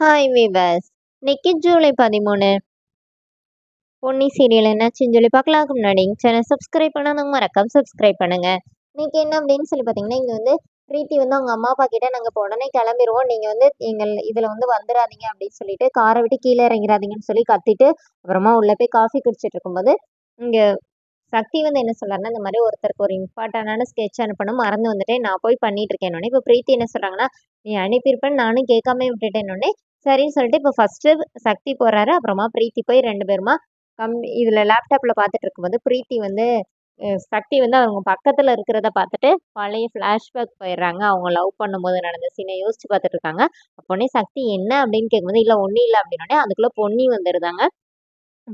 Hi viewers. இன்னைக்கு July 13 Ponni serial என்னாச்சுன்னு சொல்லி பார்க்கலாம்க்கு முன்னாடி சேனல் சப்ஸ்கிரைப் பண்ணாதவங்க மறக்காம சப்ஸ்கிரைப் பண்ணுங்க. இன்னைக்கு என்ன அப்படின்னு சொல்லி பார்த்தீங்கன்னா, இங்கே வந்து பிரீத்தி வந்து அவங்க அம்மா அப்பா கிட்ட நாங்கள் இப்போ உடனே கிளம்பிடுவோம், நீங்கள் வந்து எங்கள் இதில் வந்து வந்துடாதீங்க அப்படின்னு சொல்லிட்டு காரை விட்டு கீழே இறங்கிறாதீங்கன்னு சொல்லி கத்திட்டு அப்புறமா உள்ளே போய் காஃபி குடிச்சிட்டு இருக்கும்போது இங்கே சக்தி வந்து என்ன சொல்றாருன்னா, இந்த மாதிரி ஒருத்தருக்கு ஒரு இம்பார்ட்டண்டான ஸ்கெட்ச் அனுப்பணும், மறந்து வந்துட்டேன், நான் போய் பண்ணிட்டு இருக்கேன். இப்போ பிரீத்தி என்ன சொல்றாங்கன்னா, நீ அனுப்பியிருப்பேன்னு நானும் கேட்காம விட்டுட்டேன்னொடனே சரின்னு சொல்லிட்டு இப்போ ஃபர்ஸ்ட் சக்தி போறாரு, அப்புறமா பிரீத்தி போய் ரெண்டு பேருமா இதுல லேப்டாப்ல பார்த்துட்டு இருக்கும்போது பிரீத்தி வந்து சக்தி வந்து அவங்க பக்கத்துல இருக்கிறத பார்த்துட்டு பழைய ஃபிளாஷ்பேக் போயிடுறாங்க. அவங்க லவ் பண்ணும்போது நடந்த சீனை யோசிச்சு பார்த்துட்டு இருக்காங்க. அப்போனே சக்தி என்ன அப்படின்னு கேட்கும்போது இல்லை ஒன்றும் இல்லை அப்படின்னோடனே அதுக்குள்ள பொன்னி வந்துடுதாங்க.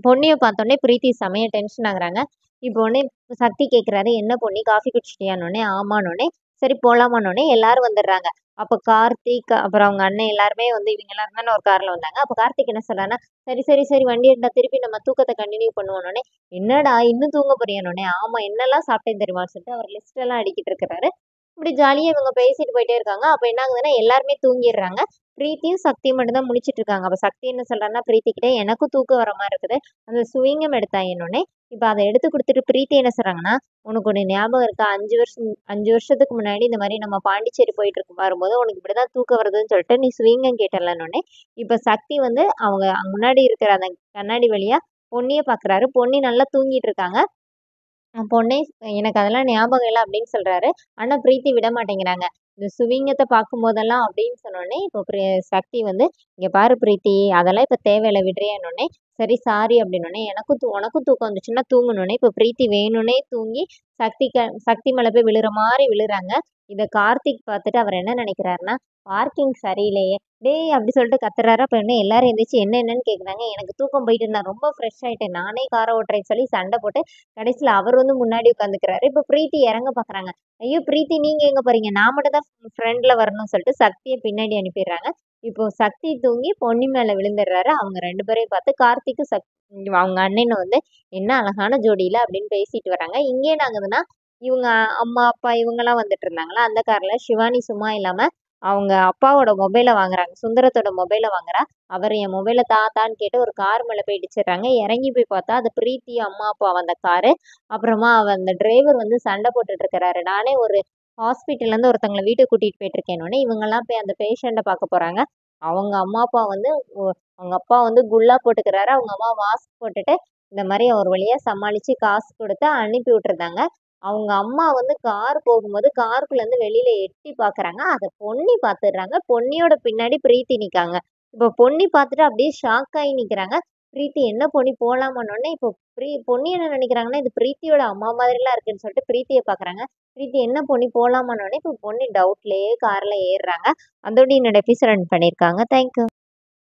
பொன்னிய பார்த்தோன்னே பிரீத்தி செமைய டென்ஷன் ஆகுறாங்க. இப்போ உடனே சக்தி கேட்குறாரு, என்ன பொன்னி காஃபி குடிச்சிட்டியான்னொடனே ஆமான்னொடனே சரி போலாமான்னொடனே எல்லாரும் வந்துடுறாங்க. அப்போ கார்த்திக் அப்புறம் அவங்க அண்ணன் எல்லாருமே வந்து இவங்க எல்லாரும் தானே ஒரு கார்ல வந்தாங்க. அப்போ கார்த்திக் என்ன சொல்றாருன்னா, சரி சரி சரி வண்டி எடுத்தா திருப்பி நம்ம தூக்கத்தை கண்டினியூ பண்ணுவோன்னொடனே என்னடா இன்னும் தூங்க போறியான்னொடனே ஆமா என்னெல்லாம் சாப்பிட்டேன்னு தெரியுமான்னு சொல்லிட்டு அவர் லிஸ்ட் எல்லாம் அடிக்கிட்டு இருக்கிறாரு. இப்படி ஜாலியா இவங்க பேசிட்டு போயிட்டே இருக்காங்க. அப்ப என்ன ஆகுதுன்னா எல்லாருமே தூங்கிடுறாங்க. பிரீத்தியும் சக்தியும் மட்டும் தான் முழிச்சிட்டு இருக்காங்க. அப்ப சக்தி என்ன சொல்றாருன்னா பிரீத்தி கிட்ட எனக்கும் தூக்கம் வர மாதிரி இருக்குது. அந்த சுவிங்கம் எடுத்தாயின்னொடனே இப்ப அதை எடுத்து கொடுத்துட்டு பிரீத்தி என்ன சொல்றாங்கன்னா, உனக்கு ஒண்ணு ஞாபகம் இருக்கா? 5 வருஷத்துக்கு முன்னாடி இந்த மாதிரி நம்ம பாண்டிச்சேரி போயிட்டு இருக்கும் வரும்போது உனக்கு இப்படிதான் தூக்கம் வருதுன்னு சொல்லிட்டு நீ சுவிங்கம் கேட்டலன்னொடனே இப்ப சக்தி வந்து அவங்க முன்னாடி இருக்கிற அந்த கண்ணாடி வழியா பொன்னிய பாக்குறாரு. பொன்னி நல்லா தூங்கிட்டு இருக்காங்க. பொண்ணே எனக்கு அதெல்லாம் ஞாபகம் இல்ல அப்படின்னு சொல்றாரு. ஆனா பிரீத்தி விட மாட்டேங்கிறாங்க. இந்த சுவிங்கத்த பார்க்கும்போதெல்லாம் அப்படின்னு சொன்னோனே, இப்போ சக்தி வந்து, "இங்க பாரு பிரீத்தி, அதெல்லாம் இப்ப தேவையில்ல விடுறியான்னொடனே, சரி சாரி" அப்படின்னோனே, உனக்கும் தூக்கம் வந்துச்சுன்னா தூங்குனோனே, இப்போ பிரீத்தி வேணும்னே தூங்கி சக்தி மேல போய் விழுற மாரி விழுறாங்க. இத கார்த்திக் பார்த்துட்டு அவர் என்ன நினைக்கிறாருன்னா, பார்க்கிங் சரியில்லையே, டேய் அப்படி சொல்லிட்டு கத்துறாரு. அப்ப என்ன எல்லாரும் எந்திரிச்சு என்னன்னு கேட்குறாங்க. எனக்கு தூக்கம் போயிட்டு நான் ரொம்ப ஃப்ரெஷ் ஆயிட்டேன். நானே காரை ஓட்டுறேன்னு சொல்லி சண்டை போட்டு கடைசியில அவர் வந்து முன்னாடி உட்காந்துக்கிறாரு. இப்ப பிரீத்தி இறங்க பாக்குறாங்க. ஐயோ பிரீத்தி நீங்க எங்க போறீங்க? நான் மட்டும் தான் ஃப்ரண்ட்ல வரணும்னு சொல்லிட்டு சக்திய பின்னாடி அனுப்பிடுறாங்க. இப்போ சக்தி தூங்கி பொன்னி மேல விழுந்துடுறாரு. அவங்க 2 பேரையும் பார்த்து கார்த்திக்கும் அவங்க அண்ணனும் வந்து என்ன அழகான ஜோடியில அப்படின்னு பேசிட்டு வராங்க. இங்கே என்ன ஆகுதுன்னா, இவங்க அம்மா, அப்பா இவங்கலாம் வந்துட்டு இருந்தாங்களா, அந்த கார்ல சிவானி சும்மா இல்லாம அவங்க அப்பாவோட மொபைல வாங்குறாங்க. சுந்தரத்தோட மொபைல வாங்குறா. அவர் என் மொபைல தாத்தான்னு கேட்டு ஒரு கார் மேல போய் இடிச்சிடுறாங்க. இறங்கி போய் பார்த்தா அது பிரீத்தி அம்மா அப்பா வந்த காரு. அப்புறமா அந்த டிரைவர் வந்து சண்டை போட்டுட்டு இருக்கிறாரு. நானே ஒரு ஹாஸ்பிட்டல்ல இருந்து ஒருத்தவங்கள வீட்டுக்கு கூட்டிட்டு போயிட்டு இருக்கேன்னொடனே இவங்கெல்லாம் போய் அந்த பேஷண்ட்டை பார்க்க போறாங்க. அவங்க அம்மா அப்பா வந்து அவங்க அப்பா வந்து குல்லா போட்டுக்கிறாரு. அவங்க அம்மா மாஸ்க் போட்டுட்டு இந்த மாதிரி ஒரு வழியா சமாளிச்சு காசு கொடுத்து அனுப்பி விட்டுருந்தாங்க. அவங்க அம்மா வந்து கார் போகும்போது காருக்குள்ள இருந்து வெளியில எட்டி பாக்குறாங்க. அத பொன்னி பாத்துடுறாங்க. பொன்னியோட பின்னாடி பிரீத்தி நிக்காங்க. இப்போ பொன்னி பார்த்துட்டு அப்படியே ஷாக் ஆகி நிக்கிறாங்க. பிரீத்தி என்ன பொன்னி போலாமான்னொடனே இப்போ பொன்னி என்ன நினைக்கிறாங்கன்னா, இது பிரீத்தியோட அம்மா மாதிரிலாம் இருக்குன்னு சொல்லிட்டு பிரீத்திய பாக்குறாங்க. பிரீத்தி என்ன பொன்னி போலாமான்னொடனே இப்போ பொன்னி டவுட்லயே கார்ல ஏறுறாங்க. அதோட என்னோட எபிசோட் ரன் பண்ணியிருக்காங்க. தேங்க்யூ.